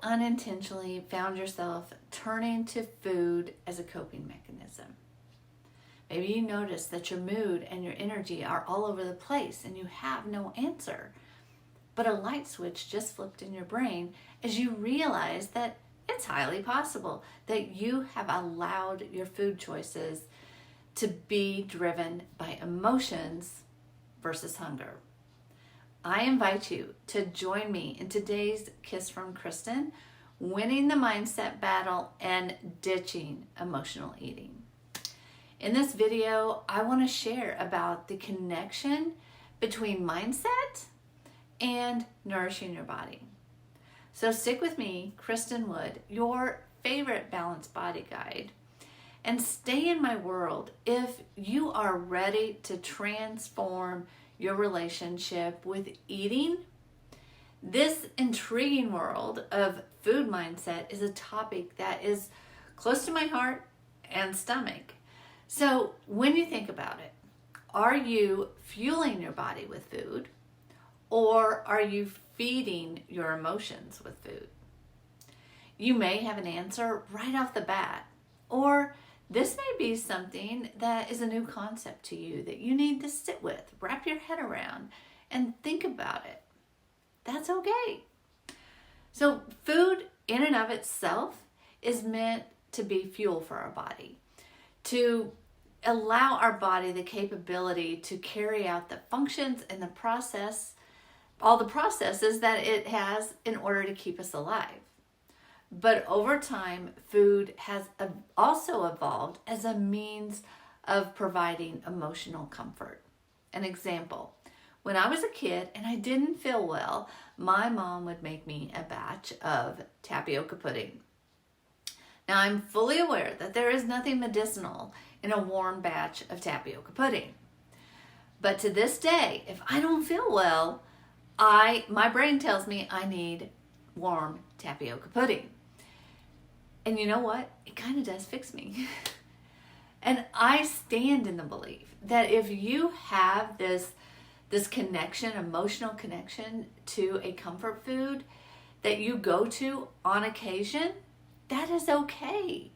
unintentionally found yourself turning to food as a coping mechanism? Maybe you notice that your mood and your energy are all over the place and you have no answer. But a light switch just flipped in your brain as you realize that it's highly possible that you have allowed your food choices to be driven by emotions versus hunger. I invite you to join me in today's Kiss from Kristin, winning the mindset battle and ditching emotional eating. In this video, I want to share about the connection between mindset and nourishing your body. So stick with me, Kristin Wood, your favorite balanced body guide, and stay in my world if you are ready to transform your relationship with eating. This intriguing world of food mindset is a topic that is close to my heart and stomach. So when you think about it, are you fueling your body with food, or are you feeding your emotions with food? You may have an answer right off the bat, or this may be something that is a new concept to you that you need to sit with, wrap your head around, and think about it. That's okay. So food in and of itself is meant to be fuel for our body, to allow our body the capability to carry out the functions and all the processes that it has in order to keep us alive. But over time, food has also evolved as a means of providing emotional comfort. An example, when I was a kid and I didn't feel well, my mom would make me a batch of tapioca pudding. Now, I'm fully aware that there is nothing medicinal in a warm batch of tapioca pudding. But to this day, if I don't feel well, my brain tells me I need warm tapioca pudding. And you know what? It kind of does fix me. And I stand in the belief that if you have this connection, emotional connection to a comfort food that you go to on occasion, that is okay.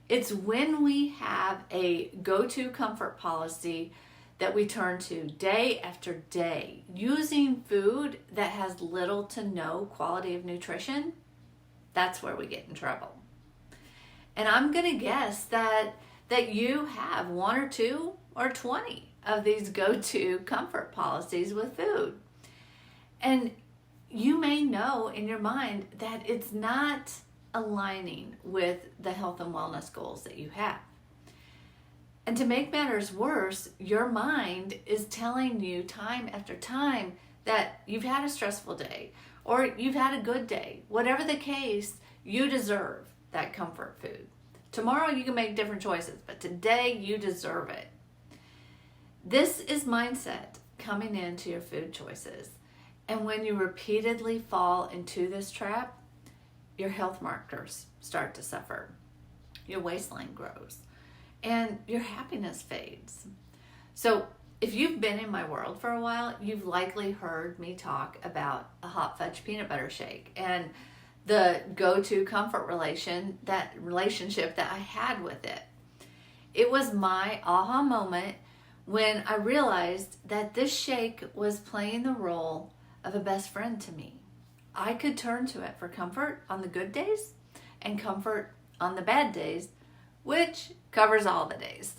It's when we have a go-to comfort policy that we turn to day after day, using food that has little to no quality of nutrition, that's where we get in trouble. And I'm going to guess that you have 1 or 2 or 20 of these go-to comfort policies with food. And you may know in your mind that it's not aligning with the health and wellness goals that you have. And to make matters worse, your mind is telling you time after time that you've had a stressful day or you've had a good day. Whatever the case, you deserve that comfort food. Tomorrow you can make different choices, but today you deserve it. This is mindset coming into your food choices. And when you repeatedly fall into this trap, your health markers start to suffer. Your waistline grows and your happiness fades. So if you've been in my world for a while, you've likely heard me talk about a hot fudge peanut butter shake and the go-to comfort relationship that I had with it. It was my aha moment when I realized that this shake was playing the role of a best friend to me. I could turn to it for comfort on the good days and comfort on the bad days, which covers all the days.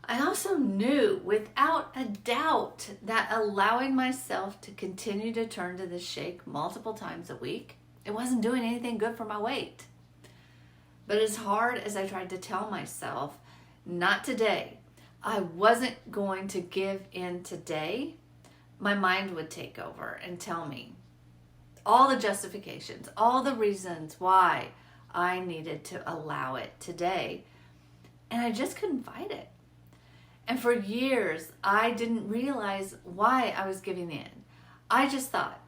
I also knew without a doubt that allowing myself to continue to turn to this shake multiple times a week, it wasn't doing anything good for my weight. But as hard as I tried to tell myself, not today, I wasn't going to give in today, my mind would take over and tell me all the justifications, all the reasons why I needed to allow it today. And I just couldn't fight it. And for years, I didn't realize why I was giving in. I just thought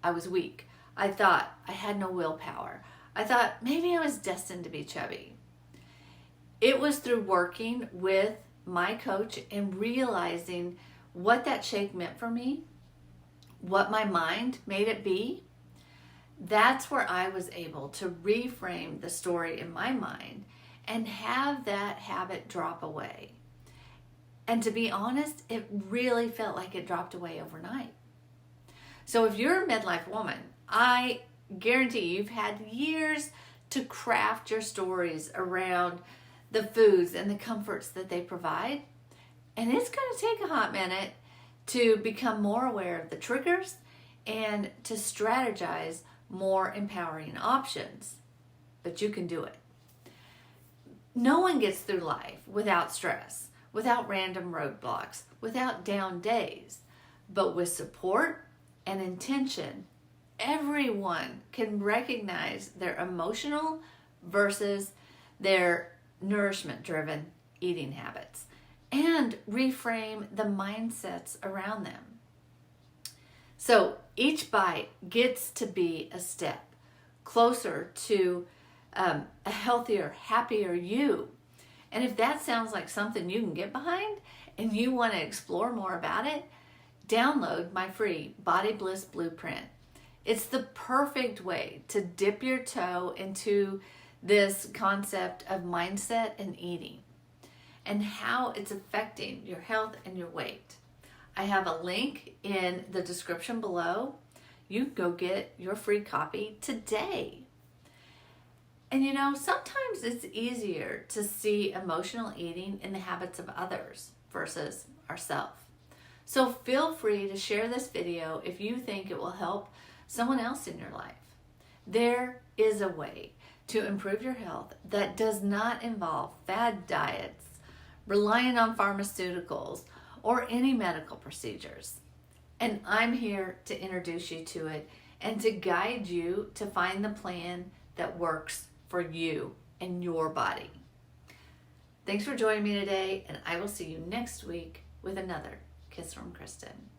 I was weak. I thought I had no willpower. I thought maybe I was destined to be chubby. It was through working with my coach and realizing what that shake meant for me, what my mind made it be, That's where I was able to reframe the story in my mind and have that habit drop away. And to be honest, it really felt like it dropped away overnight. So if you're a midlife woman, I guarantee you've had years to craft your stories around the foods and the comforts that they provide. And it's going to take a hot minute to become more aware of the triggers and to strategize more empowering options. But you can do it. No one gets through life without stress, without random roadblocks, without down days. But with support and intention, everyone can recognize their emotional versus their nourishment-driven eating habits and reframe the mindsets around them. So each bite gets to be a step closer to a healthier, happier you. And if that sounds like something you can get behind and you want to explore more about it, download my free Body Bliss Blueprint. It's the perfect way to dip your toe into this concept of mindset and eating and how it's affecting your health and your weight. I have a link in the description below. You can go get your free copy today. And you know, sometimes it's easier to see emotional eating in the habits of others versus ourselves. So feel free to share this video if you think it will help someone else in your life. There is a way to improve your health that does not involve fad diets, relying on pharmaceuticals, or any medical procedures. And I'm here to introduce you to it and to guide you to find the plan that works for you and your body. Thanks for joining me today, and I will see you next week with another Kiss from Kristin.